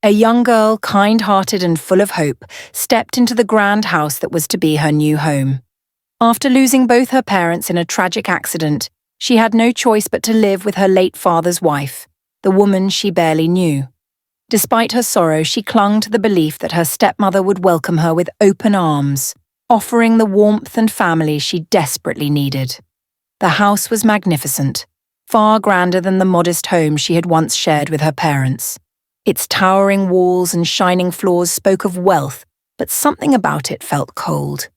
A young girl, kind-hearted and full of hope, stepped into the grand house that was to be her new home. After losing both her parents in a tragic accident, she had no choice but to live with her late father's wife, the woman she barely knew. Despite her sorrow, she clung to the belief that her stepmother would welcome her with open arms, offering the warmth and family she desperately needed. The house was magnificent, far grander than the modest home she had once shared with her parents. Its towering walls and shining floors spoke of wealth, but something about it felt cold.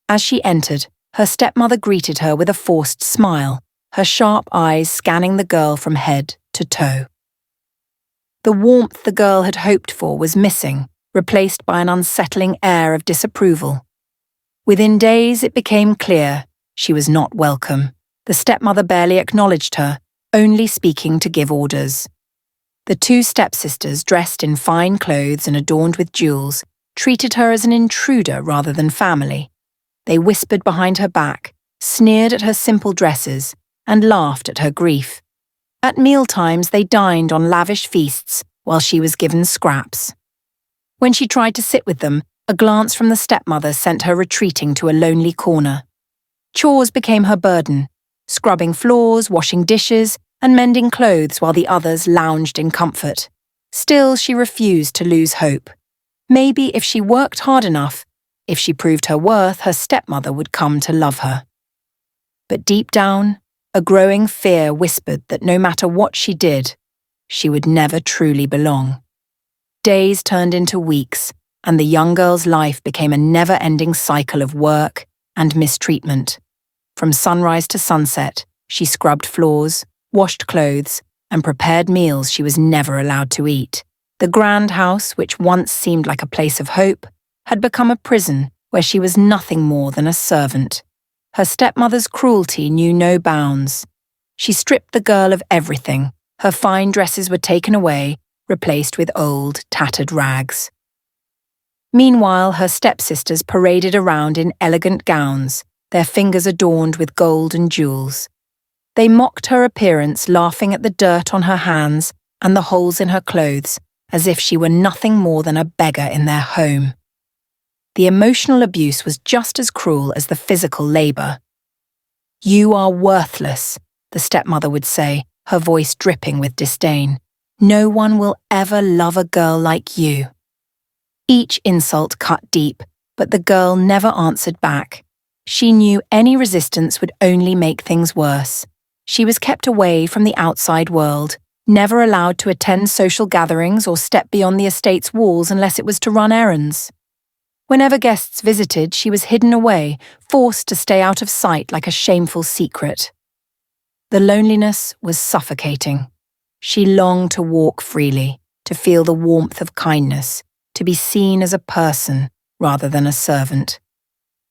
As she entered, her stepmother greeted her with a forced smile, her sharp eyes scanning the girl from head to toe. The warmth the girl had hoped for was missing, replaced by an unsettling air of disapproval. Within days, it became clear she was not welcome. The stepmother barely acknowledged her, only speaking to give orders. The two stepsisters, dressed in fine clothes and adorned with jewels, treated her as an intruder rather than family. They whispered behind her back, sneered at her simple dresses, and laughed at her grief. At mealtimes, they dined on lavish feasts while she was given scraps. When she tried to sit with them, a glance from the stepmother sent her retreating to a lonely corner. Chores became her burden, scrubbing floors, washing dishes, and mending clothes while the others lounged in comfort. Still, she refused to lose hope. Maybe if she worked hard enough, if she proved her worth, her stepmother would come to love her. But deep down, a growing fear whispered that no matter what she did, she would never truly belong. Days turned into weeks, and the young girl's life became a never-ending cycle of work and mistreatment. From sunrise to sunset, she scrubbed floors, washed clothes, and prepared meals she was never allowed to eat. The grand house, which once seemed like a place of hope, had become a prison where she was nothing more than a servant. Her stepmother's cruelty knew no bounds. She stripped the girl of everything. Her fine dresses were taken away, replaced with old, tattered rags. Meanwhile, her stepsisters paraded around in elegant gowns, their fingers adorned with gold and jewels. They mocked her appearance, laughing at the dirt on her hands and the holes in her clothes, as if she were nothing more than a beggar in their home. The emotional abuse was just as cruel as the physical labor. "You are worthless," the stepmother would say, her voice dripping with disdain. "No one will ever love a girl like you." Each insult cut deep, but the girl never answered back. She knew any resistance would only make things worse. She was kept away from the outside world, never allowed to attend social gatherings or step beyond the estate's walls unless it was to run errands. Whenever guests visited, she was hidden away, forced to stay out of sight like a shameful secret. The loneliness was suffocating. She longed to walk freely, to feel the warmth of kindness, to be seen as a person rather than a servant.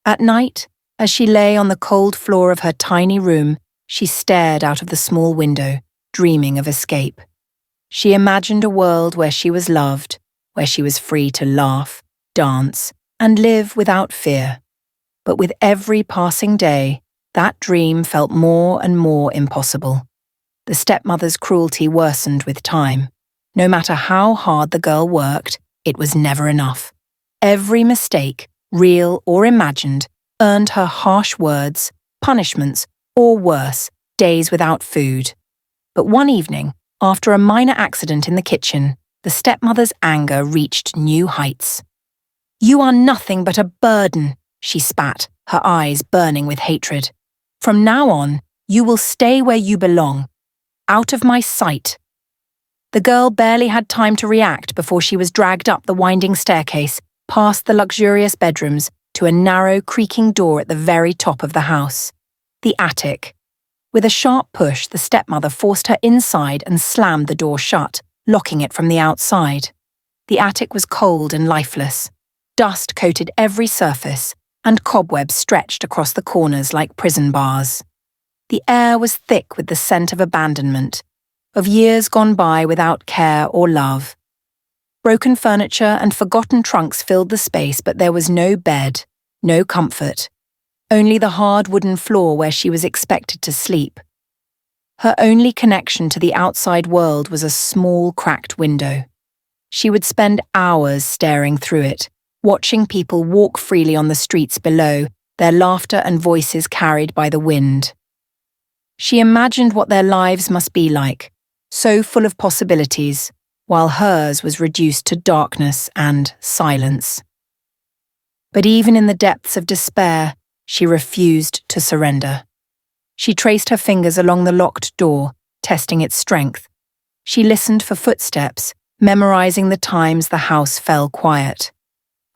At night, as she lay on the cold floor of her tiny room, she stared out of the small window, dreaming of escape. She imagined a world where she was loved, where she was free to laugh, dance, and live without fear. But with every passing day, that dream felt more and more impossible. The stepmother's cruelty worsened with time. No matter how hard the girl worked, it was never enough. Every mistake, real or imagined, earned her harsh words, punishments, or worse, days without food. But one evening, after a minor accident in the kitchen, the stepmother's anger reached new heights. "You are nothing but a burden," she spat, her eyes burning with hatred. "From now on, you will stay where you belong, out of my sight." The girl barely had time to react before she was dragged up the winding staircase, past the luxurious bedrooms, to a narrow, creaking door at the very top of the house. The attic. With a sharp push, the stepmother forced her inside and slammed the door shut, locking it from the outside. The attic was cold and lifeless. Dust coated every surface, and cobwebs stretched across the corners like prison bars. The air was thick with the scent of abandonment, of years gone by without care or love. Broken furniture and forgotten trunks filled the space, but there was no bed, no comfort, only the hard wooden floor where she was expected to sleep. Her only connection to the outside world was a small, cracked window. She would spend hours staring through it, watching people walk freely on the streets below, their laughter and voices carried by the wind. She imagined what their lives must be like, so full of possibilities, while hers was reduced to darkness and silence. But even in the depths of despair, she refused to surrender. She traced her fingers along the locked door, testing its strength. She listened for footsteps, memorizing the times the house fell quiet.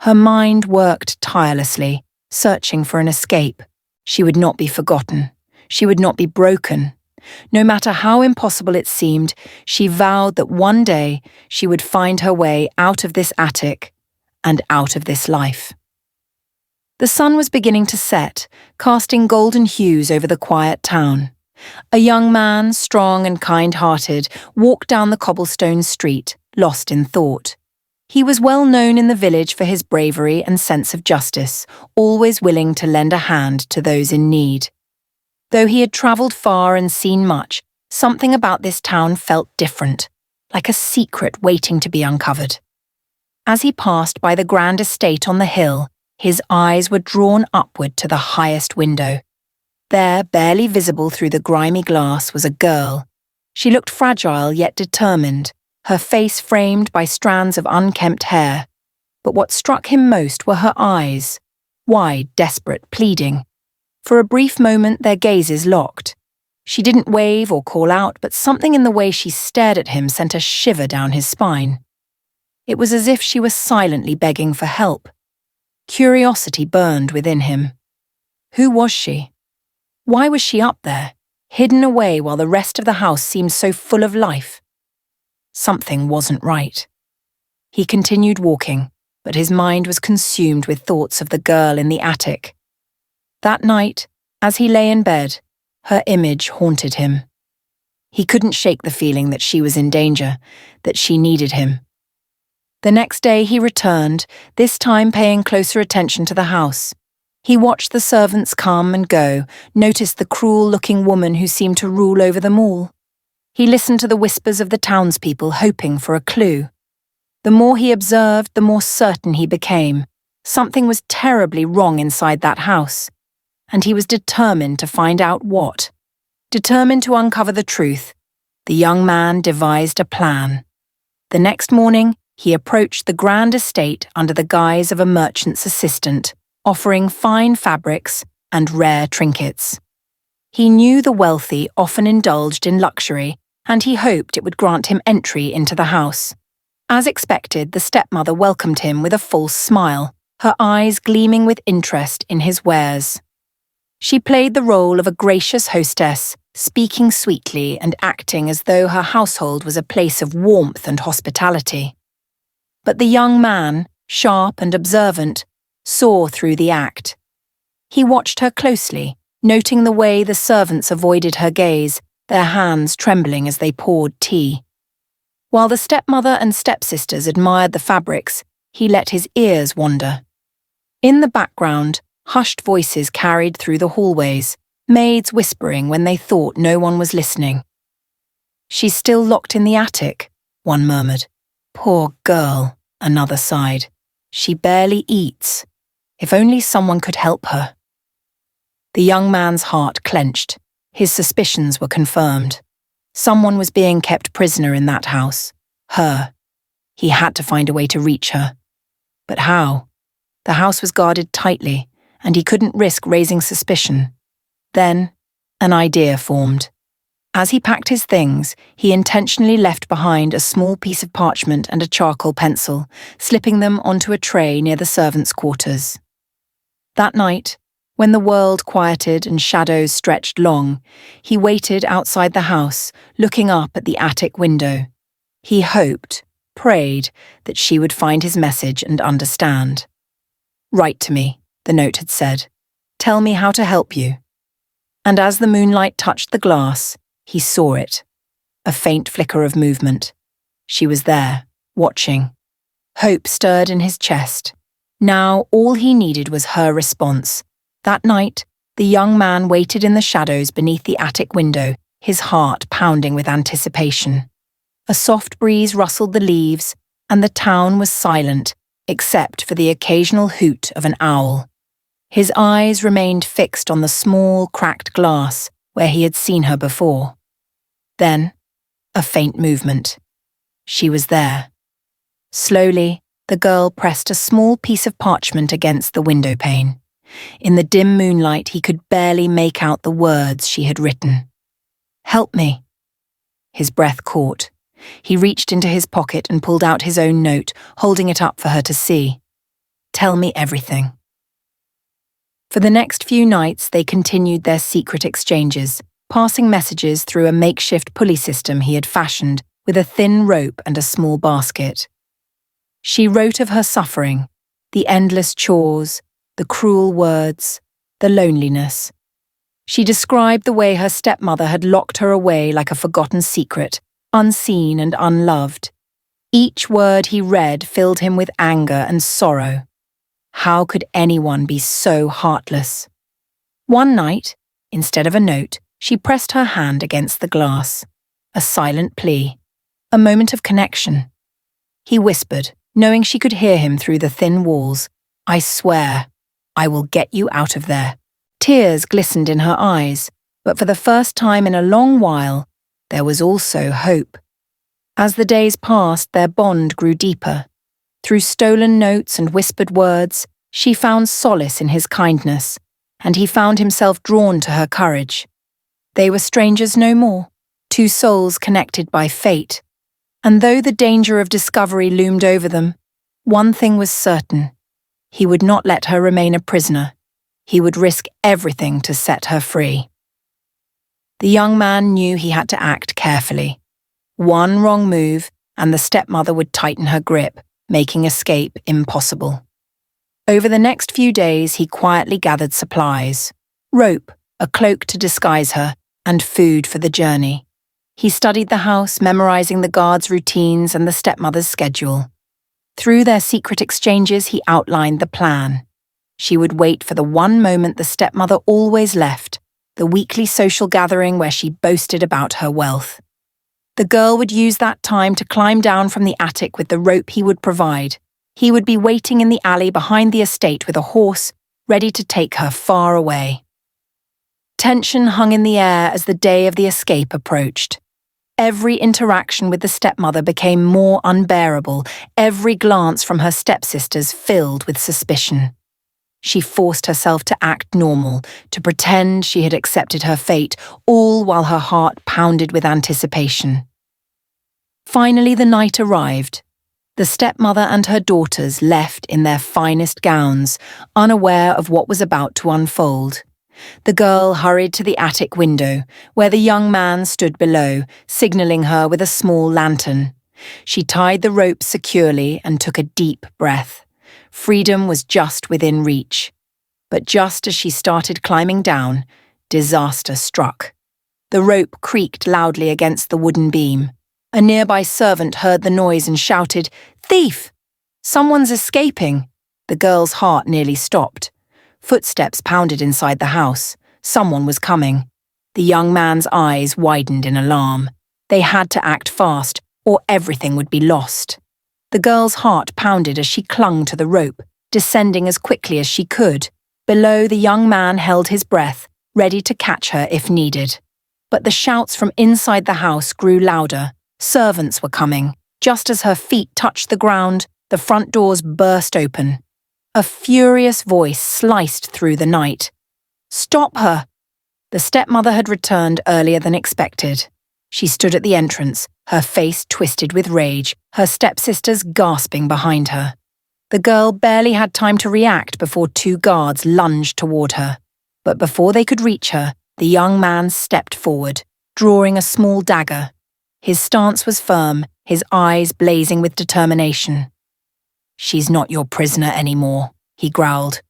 Her mind worked tirelessly, searching for an escape. She would not be forgotten. She would not be broken. No matter how impossible it seemed, she vowed that one day she would find her way out of this attic and out of this life. The sun was beginning to set, casting golden hues over the quiet town. A young man, strong and kind-hearted, walked down the cobblestone street, lost in thought. He was well known in the village for his bravery and sense of justice, always willing to lend a hand to those in need. Though he had travelled far and seen much, something about this town felt different, like a secret waiting to be uncovered. As he passed by the grand estate on the hill, his eyes were drawn upward to the highest window. There, barely visible through the grimy glass, was a girl. She looked fragile yet determined, her face framed by strands of unkempt hair. But what struck him most were her eyes, wide, desperate, pleading. For a brief moment their gazes locked. She didn't wave or call out, but something in the way she stared at him sent a shiver down his spine. It was as if she was silently begging for help. Curiosity burned within him. Who was she? Why was she up there, hidden away while the rest of the house seemed so full of life? Something wasn't right. He continued walking, but his mind was consumed with thoughts of the girl in the attic. That night, as he lay in bed, her image haunted him. He couldn't shake the feeling that she was in danger, that she needed him. The next day he returned, this time paying closer attention to the house. He watched the servants come and go, noticed the cruel-looking woman who seemed to rule over them all. He listened to the whispers of the townspeople, hoping for a clue. The more he observed, the more certain he became. Something was terribly wrong inside that house. And he was determined to find out what. Determined to uncover the truth, the young man devised a plan. The next morning, he approached the grand estate under the guise of a merchant's assistant, offering fine fabrics and rare trinkets. He knew the wealthy often indulged in luxury, and he hoped it would grant him entry into the house. As expected, the stepmother welcomed him with a false smile, her eyes gleaming with interest in his wares. She played the role of a gracious hostess, speaking sweetly and acting as though her household was a place of warmth and hospitality. But the young man, sharp and observant, saw through the act. He watched her closely, noting the way the servants avoided her gaze, their hands trembling as they poured tea. While the stepmother and stepsisters admired the fabrics, he let his ears wander. In the background, hushed voices carried through the hallways, maids whispering when they thought no one was listening. "She's still locked in the attic," one murmured. "Poor girl," another sighed. "She barely eats. If only someone could help her." The young man's heart clenched. His suspicions were confirmed. Someone was being kept prisoner in that house. Her. He had to find a way to reach her. But how? The house was guarded tightly, and he couldn't risk raising suspicion. Then, an idea formed. As he packed his things, he intentionally left behind a small piece of parchment and a charcoal pencil, slipping them onto a tray near the servants' quarters. That night, when the world quieted and shadows stretched long, he waited outside the house, looking up at the attic window. He hoped, prayed, that she would find his message and understand. "Write to me," the note had said. "Tell me how to help you." And as the moonlight touched the glass, he saw it. A faint flicker of movement. She was there, watching. Hope stirred in his chest. Now all he needed was her response. That night, the young man waited in the shadows beneath the attic window, his heart pounding with anticipation. A soft breeze rustled the leaves, and the town was silent, except for the occasional hoot of an owl. His eyes remained fixed on the small, cracked glass where he had seen her before. Then, a faint movement. She was there. Slowly, the girl pressed a small piece of parchment against the window pane. In the dim moonlight, he could barely make out the words she had written. "Help me." His breath caught. He reached into his pocket and pulled out his own note, holding it up for her to see. "Tell me everything." For the next few nights, they continued their secret exchanges, passing messages through a makeshift pulley system he had fashioned with a thin rope and a small basket. She wrote of her suffering, the endless chores, the cruel words, the loneliness. She described the way her stepmother had locked her away like a forgotten secret, unseen and unloved. Each word he read filled him with anger and sorrow. How could anyone be so heartless? One night, instead of a note, she pressed her hand against the glass. A silent plea, a moment of connection. He whispered, knowing she could hear him through the thin walls, "I swear, I will get you out of there." Tears glistened in her eyes, but for the first time in a long while, there was also hope. As the days passed, their bond grew deeper. Through stolen notes and whispered words, she found solace in his kindness, and he found himself drawn to her courage. They were strangers no more, two souls connected by fate. And though the danger of discovery loomed over them, one thing was certain. He would not let her remain a prisoner. He would risk everything to set her free. The young man knew he had to act carefully. One wrong move, and the stepmother would tighten her grip, making escape impossible. Over the next few days, he quietly gathered supplies: rope, a cloak to disguise her, and food for the journey. He studied the house, memorizing the guards' routines and the stepmother's schedule. Through their secret exchanges, he outlined the plan. She would wait for the one moment the stepmother always left, the weekly social gathering where she boasted about her wealth. The girl would use that time to climb down from the attic with the rope he would provide. He would be waiting in the alley behind the estate with a horse, ready to take her far away. Tension hung in the air as the day of the escape approached. Every interaction with the stepmother became more unbearable, every glance from her stepsisters filled with suspicion. She forced herself to act normal, to pretend she had accepted her fate, all while her heart pounded with anticipation. Finally, the night arrived. The stepmother and her daughters left in their finest gowns, unaware of what was about to unfold. The girl hurried to the attic window, where the young man stood below, signaling her with a small lantern. She tied the rope securely and took a deep breath. Freedom was just within reach. But just as she started climbing down, disaster struck. The rope creaked loudly against the wooden beam. A nearby servant heard the noise and shouted, "Thief! Someone's escaping!" The girl's heart nearly stopped. Footsteps pounded inside the house. Someone was coming. The young man's eyes widened in alarm. They had to act fast, or everything would be lost. The girl's heart pounded as she clung to the rope, descending as quickly as she could. Below, the young man held his breath, ready to catch her if needed. But the shouts from inside the house grew louder. Servants were coming. Just as her feet touched the ground, the front doors burst open. A furious voice sliced through the night. "Stop her!" The stepmother had returned earlier than expected. She stood at the entrance, her face twisted with rage, her stepsisters gasping behind her. The girl barely had time to react before two guards lunged toward her. But before they could reach her, the young man stepped forward, drawing a small dagger. His stance was firm, his eyes blazing with determination. "She's not your prisoner anymore," he growled.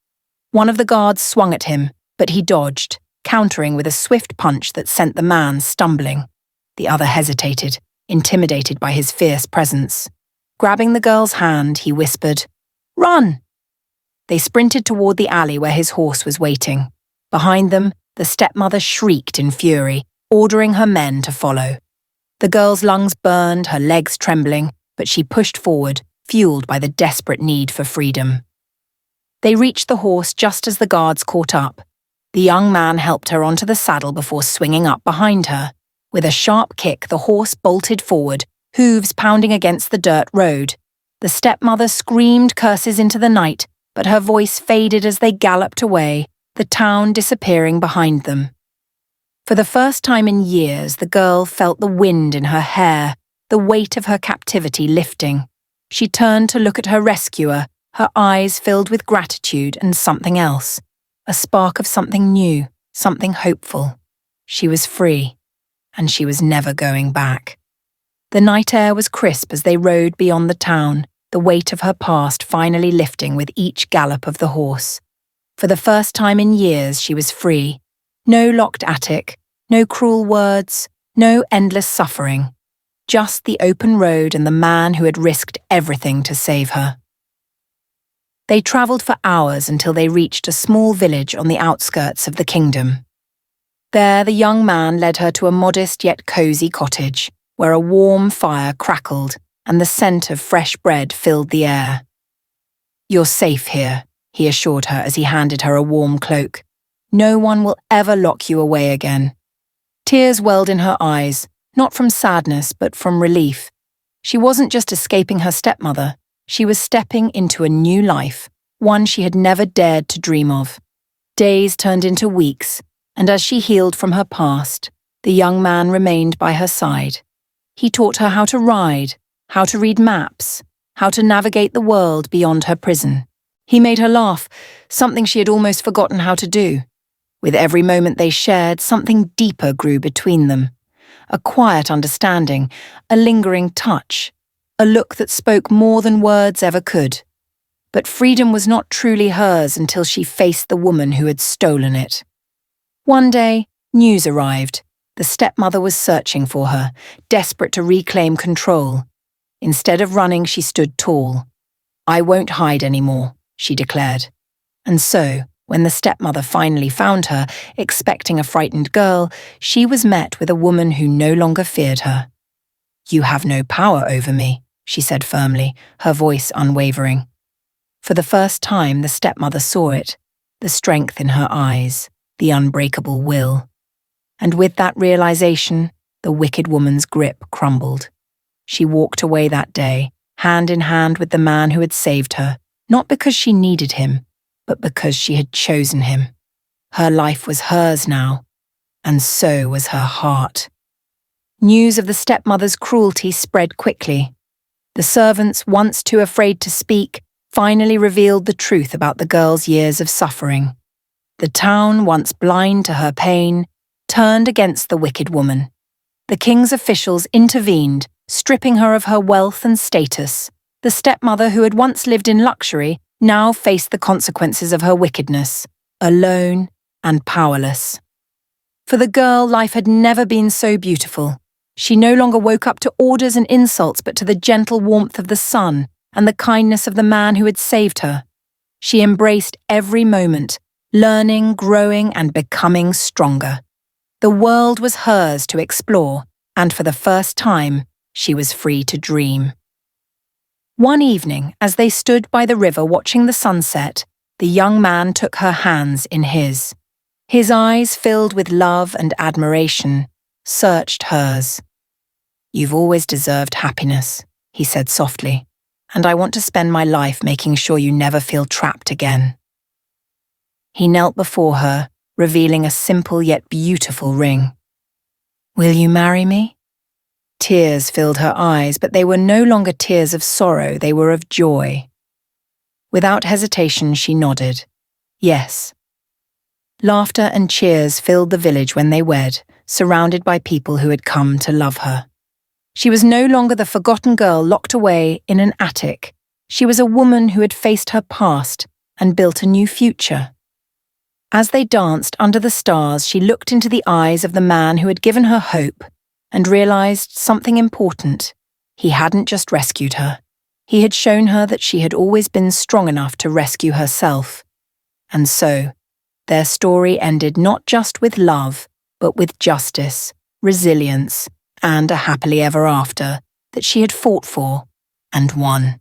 One of the guards swung at him, but he dodged, countering with a swift punch that sent the man stumbling. The other hesitated, intimidated by his fierce presence. Grabbing the girl's hand, he whispered, "Run!" They sprinted toward the alley where his horse was waiting. Behind them, the stepmother shrieked in fury, ordering her men to follow. The girl's lungs burned, her legs trembling, but she pushed forward, fueled by the desperate need for freedom. They reached the horse just as the guards caught up. The young man helped her onto the saddle before swinging up behind her. With a sharp kick, the horse bolted forward, hooves pounding against the dirt road. The stepmother screamed curses into the night, but her voice faded as they galloped away, the town disappearing behind them. For the first time in years, the girl felt the wind in her hair, the weight of her captivity lifting. She turned to look at her rescuer, her eyes filled with gratitude and something else, a spark of something new, something hopeful. She was free, and she was never going back. The night air was crisp as they rode beyond the town, the weight of her past finally lifting with each gallop of the horse. For the first time in years, she was free. No locked attic, no cruel words, no endless suffering. Just the open road and the man who had risked everything to save her. They travelled for hours until they reached a small village on the outskirts of the kingdom. There, the young man led her to a modest yet cosy cottage, where a warm fire crackled and the scent of fresh bread filled the air. "You're safe here," he assured her as he handed her a warm cloak. "No one will ever lock you away again." Tears welled in her eyes, not from sadness but from relief. She wasn't just escaping her stepmother, she was stepping into a new life, one she had never dared to dream of. Days turned into weeks, and as she healed from her past, the young man remained by her side. He taught her how to ride, how to read maps, how to navigate the world beyond her prison. He made her laugh, something she had almost forgotten how to do. With every moment they shared, something deeper grew between them. A quiet understanding, a lingering touch, a look that spoke more than words ever could. But freedom was not truly hers until she faced the woman who had stolen it. One day, news arrived. The stepmother was searching for her, desperate to reclaim control. Instead of running, she stood tall. "I won't hide anymore," she declared. And so, when the stepmother finally found her, expecting a frightened girl, she was met with a woman who no longer feared her. "You have no power over me," she said firmly, her voice unwavering. For the first time, the stepmother saw it, the strength in her eyes, the unbreakable will. And with that realization, the wicked woman's grip crumbled. She walked away that day, hand in hand with the man who had saved her, not because she needed him, but because she had chosen him. Her life was hers now, and so was her heart. News of the stepmother's cruelty spread quickly. The servants, once too afraid to speak, finally revealed the truth about the girl's years of suffering. The town, once blind to her pain, turned against the wicked woman. The king's officials intervened, stripping her of her wealth and status. The stepmother who had once lived in luxury now faced the consequences of her wickedness, alone and powerless. For the girl, life had never been so beautiful. She no longer woke up to orders and insults, but to the gentle warmth of the sun and the kindness of the man who had saved her. She embraced every moment, learning, growing, and becoming stronger. The world was hers to explore, and for the first time, she was free to dream. One evening, as they stood by the river watching the sunset, the young man took her hands in his. His eyes, filled with love and admiration, searched hers. "You've always deserved happiness," he said softly, "and I want to spend my life making sure you never feel trapped again." He knelt before her, revealing a simple yet beautiful ring. "Will you marry me?" Tears filled her eyes, but they were no longer tears of sorrow, they were of joy. Without hesitation, she nodded. Yes. Laughter and cheers filled the village when they wed, surrounded by people who had come to love her. She was no longer the forgotten girl locked away in an attic. She was a woman who had faced her past and built a new future. As they danced under the stars, she looked into the eyes of the man who had given her hope and realized something important. He hadn't just rescued her. He had shown her that she had always been strong enough to rescue herself. And so, their story ended not just with love, but with justice, resilience, and a happily ever after that she had fought for and won.